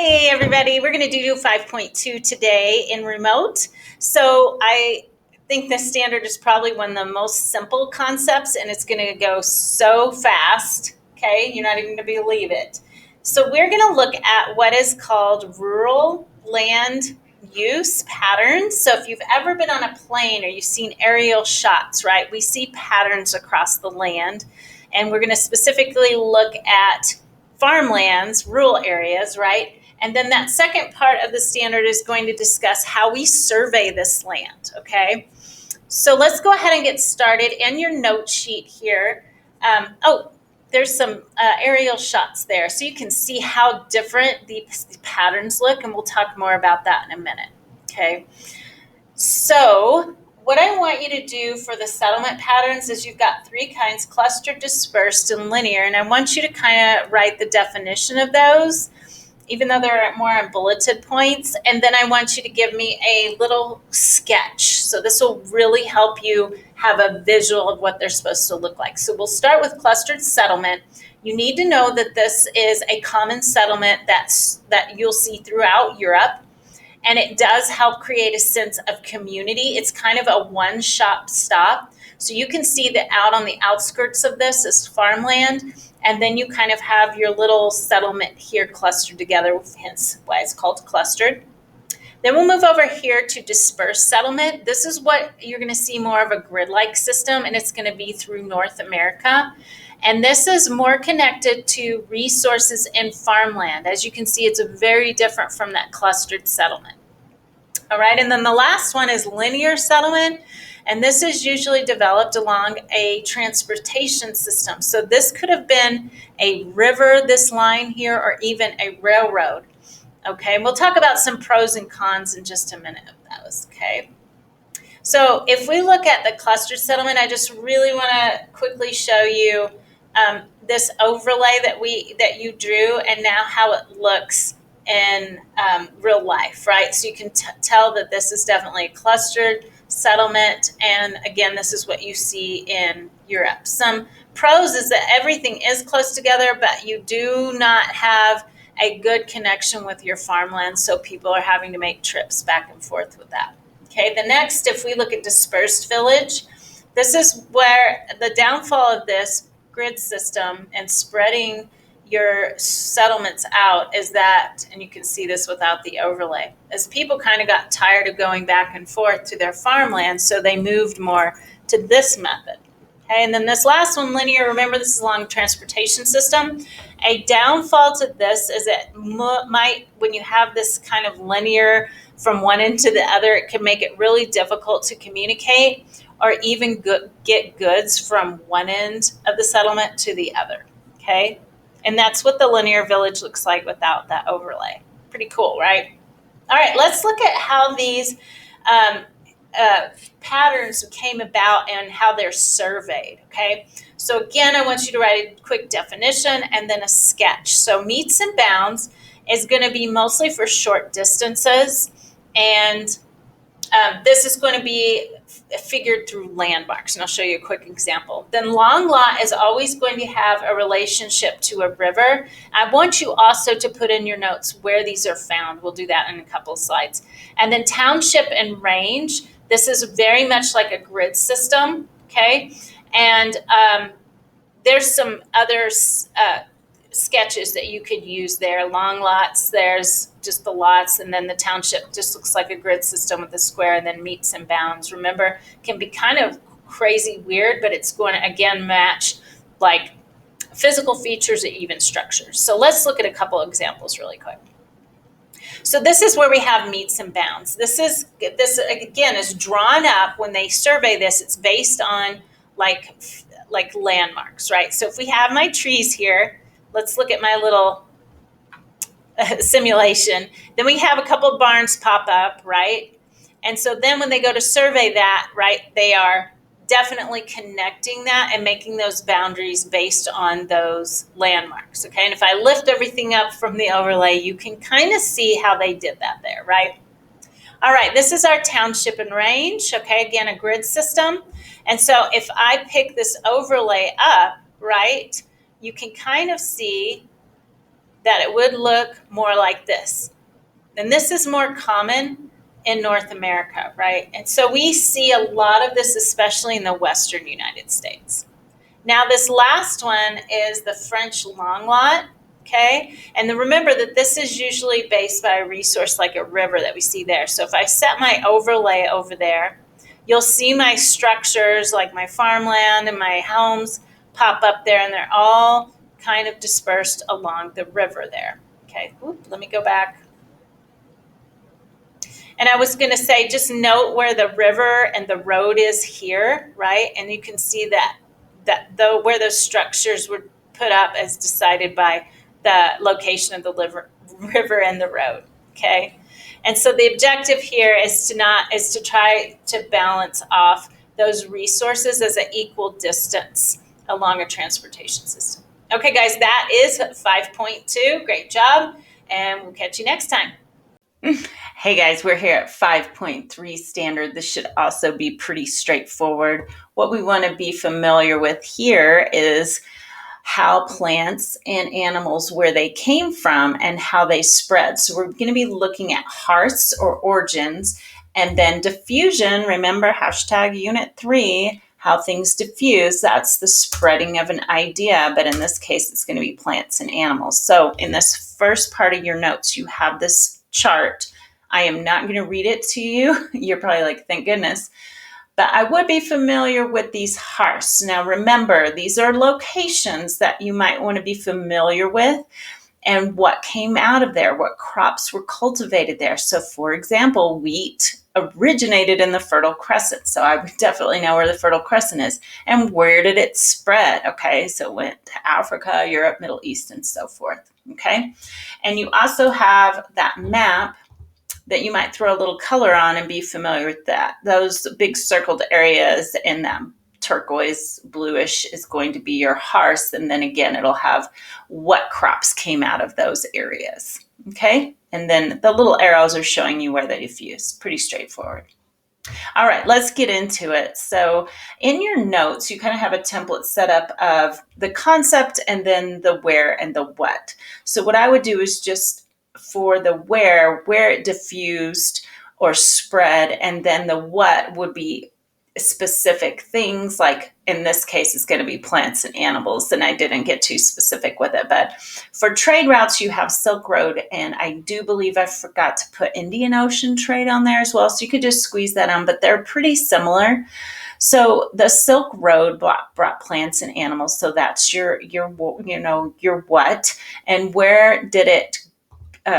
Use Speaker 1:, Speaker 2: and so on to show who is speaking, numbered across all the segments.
Speaker 1: Hey everybody, we're going to do 5.2 today in remote. So I think this standard is probably one of the most simple concepts and it's going to go so fast, okay? You're not even going to believe it. So we're going to look at what is called rural land use patterns. So if you've ever been on a plane or you've seen aerial shots, right, we see patterns across the land. And we're going to specifically look at farmlands, rural areas, right? And then that second part of the standard is going to discuss how we survey this land, okay? So let's go ahead and get started. In your note sheet here, there's some aerial shots there. So you can see how different the patterns look, and we'll talk more about that in a minute, okay? So what I want you to do for the settlement patterns is you've got three kinds: clustered, dispersed, and linear. And I want you to kind of write the definition of those, even though they're more on bulleted points. And then I want you to give me a little sketch. So this will really help you have a visual of what they're supposed to look like. So we'll start with clustered settlement. You need to know that this is a common settlement that you'll see throughout Europe. And it does help create a sense of community. It's kind of a one-stop shop. So you can see that out on the outskirts of this is farmland, and then you kind of have your little settlement here clustered together, hence why it's called clustered. Then we'll move over here to dispersed settlement. This is what you're going to see more of a grid-like system, and it's going to be through North America. And this is more connected to resources in farmland. As you can see, it's very different from that clustered settlement. All right, and then the last one is linear settlement. And this is usually developed along a transportation system. So this could have been a river, this line here, or even a railroad. Okay, and we'll talk about some pros and cons in just a minute of those, okay? So if we look at the clustered settlement, I just really want to quickly show you this overlay that you drew, and now how it looks in real life, right? So you can tell that this is definitely a clustered settlement, and again, this is what you see in Europe. Some pros is that everything is close together, but you do not have a good connection with your farmland, so people are having to make trips back and forth with that. Okay, the next, if we look at dispersed village, this is where the downfall of this grid system and spreading your settlements out is that, and you can see this without the overlay, as people kind of got tired of going back and forth to their farmland, so they moved more to this method. Okay, and then this last one, linear, remember this is along the transportation system. A downfall to this is it might, when you have this kind of linear from one end to the other, it can make it really difficult to communicate or even get goods from one end of the settlement to the other, okay? And that's what the linear village looks like without that overlay. Pretty cool, right? All right, let's look at how these patterns came about and how they're surveyed, okay? So again, I want you to write a quick definition and then a sketch. So meets and bounds is going to be mostly for short distances, and this is going to be figured through landmarks, and I'll show you a quick example. Then long lot is always going to have a relationship to a river. I want you also to put in your notes where these are found. We'll do that in a couple of slides. And then township and range, this is very much like a grid system, okay? And there's some other sketches that you could use there. Long lots, there's just the lots, and then the township just looks like a grid system with a square, and then meets and bounds. Remember, can be kind of crazy weird, but it's going to, again, match like physical features or even structures. So let's look at a couple examples really quick. So this is where we have meets and bounds. This again is drawn up when they survey this. It's based on like landmarks, right? So if we have my trees here, let's look at my little simulation. Then we have a couple barns pop up, right? And so then when they go to survey that, right, they are definitely connecting that and making those boundaries based on those landmarks, okay? And if I lift everything up from the overlay, you can kind of see how they did that there, right? All right, this is our township and range, okay? Again, a grid system. And so if I pick this overlay up, right, you can kind of see that it would look more like this. And this is more common in North America, right? And so we see a lot of this, especially in the Western United States. Now, this last one is the French long lot, okay? And then remember that this is usually based by a resource like a river that we see there. So if I set my overlay over there, you'll see my structures like my farmland and my homes pop up there, and they're all kind of dispersed along the river there. Okay, let me go back. And I was going to say, just note where the river and the road is here, right? And you can see that where those structures were put up as decided by the location of the river and the road. Okay, and so the objective here is to try to balance off those resources as an equal distance along a transportation system. Okay, guys, that is 5.2. Great job, and we'll catch you next time. Hey guys, we're here at 5.3 standard. This should also be pretty straightforward. What we want to be familiar with here is how plants and animals, where they came from and how they spread. So we're going to be looking at hearths or origins, and then diffusion. Remember hashtag unit 3, how things diffuse. That's the spreading of an idea, but in this case, it's going to be plants and animals. So in this first part of your notes, you have this chart. I am not going to read it to you. You're probably like, thank goodness. But I would be familiar with these hearths. Now remember, these are locations that you might want to be familiar with and what came out of there, what crops were cultivated there. So for example, wheat originated in the Fertile Crescent. So I would definitely know where the Fertile Crescent is. And where did it spread? Okay, so it went to Africa, Europe, Middle East, and so forth. Okay, and you also have that map that you might throw a little color on and be familiar with that. Those big circled areas in that turquoise bluish is going to be your hearth. And then again, it'll have what crops came out of those areas. Okay, and then the little arrows are showing you where they diffuse. Pretty straightforward. All right, let's get into it. So in your notes, you kind of have a template set up of the concept and then the where and the what. So what I would do is just for the where it diffused or spread, and then the what would be specific things, like in this case it's going to be plants and animals, and I didn't get too specific with it. But for trade routes, you have Silk Road, and I do believe I forgot to put Indian Ocean trade on there as well, so you could just squeeze that on, but they're pretty similar. So the Silk Road brought plants and animals, so that's your what, and where did it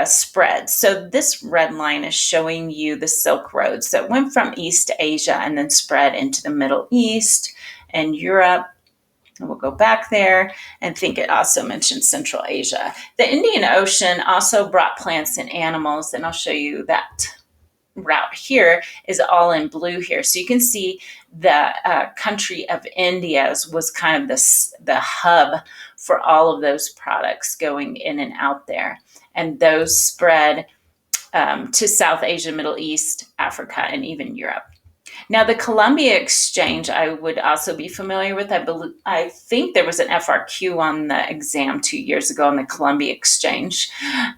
Speaker 1: spread. So this red line is showing you the Silk Road. So it went from East Asia and then spread into the Middle East and Europe. And we'll go back there, and think it also mentioned Central Asia. The Indian Ocean also brought plants and animals, and I'll show you that route here is all in blue here. So you can see the country of India was kind of the hub for all of those products going in and out there. And those spread to South Asia, Middle East, Africa, and even Europe. Now, the Columbia Exchange, I would also be familiar with. I think there was an FRQ on the exam 2 years ago on the Columbia Exchange.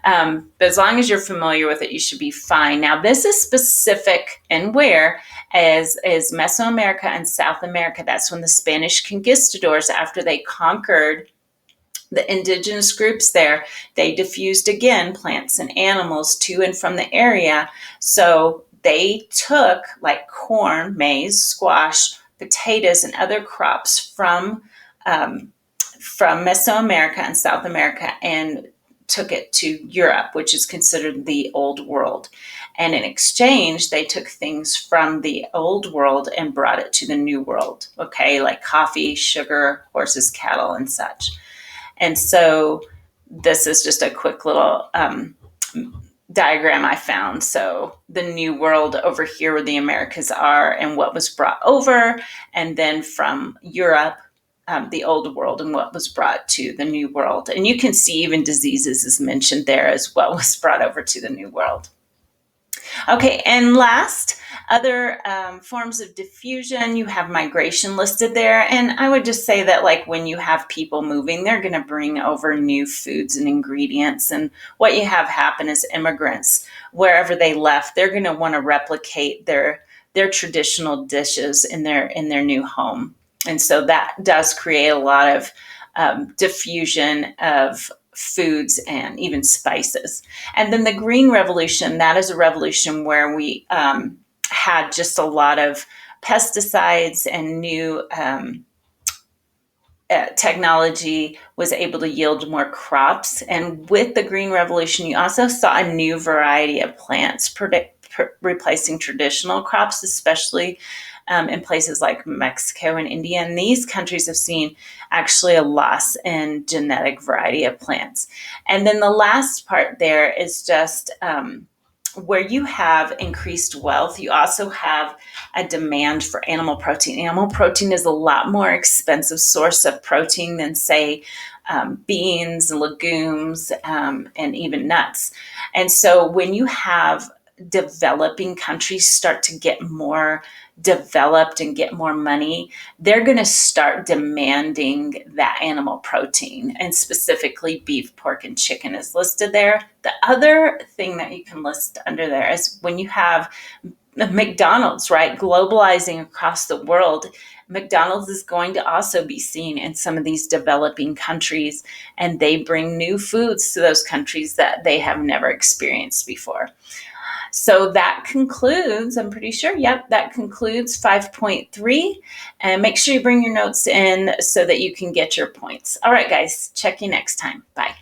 Speaker 1: But as long as you're familiar with it, you should be fine. Now, this is specific and where is Mesoamerica and South America. That's when the Spanish conquistadors, after they conquered the indigenous groups there, they diffused again plants and animals to and from the area. So they took like corn, maize, squash, potatoes, and other crops from Mesoamerica and South America and took it to Europe, which is considered the Old World. And in exchange, they took things from the Old World and brought it to the New World, okay, like coffee, sugar, horses, cattle, and such. And so this is just a quick little diagram I found. So the New World over here where the Americas are and what was brought over, and then from Europe, the Old World and what was brought to the New World. And you can see even diseases is mentioned there as what was brought over to the New World. Okay, and last, other forms of diffusion, you have migration listed there. And I would just say that, like, when you have people moving, they're going to bring over new foods and ingredients. And what you have happen is immigrants, wherever they left, they're going to want to replicate their traditional dishes in their new home. And so that does create a lot of diffusion of foods and even spices. And then the Green Revolution, that is a revolution where we had just a lot of pesticides and new technology was able to yield more crops. And with the Green Revolution, you also saw a new variety of plants replacing traditional crops, especially in places like Mexico and India. And these countries have seen actually a loss in genetic variety of plants. And then the last part there is just where you have increased wealth, you also have a demand for animal protein. Animal protein is a lot more expensive source of protein than, say, beans, legumes, and even nuts. And so when you have developing countries start to get more developed and get more money, they're going to start demanding that animal protein, and specifically beef, pork, and chicken is listed there. The other thing that you can list under there is when you have McDonald's, right, globalizing across the world. McDonald's is going to also be seen in some of these developing countries, and they bring new foods to those countries that they have never experienced before. So that concludes, I'm pretty sure, that concludes 5.3. And make sure you bring your notes in so that you can get your points. All right, guys, check you next time. Bye.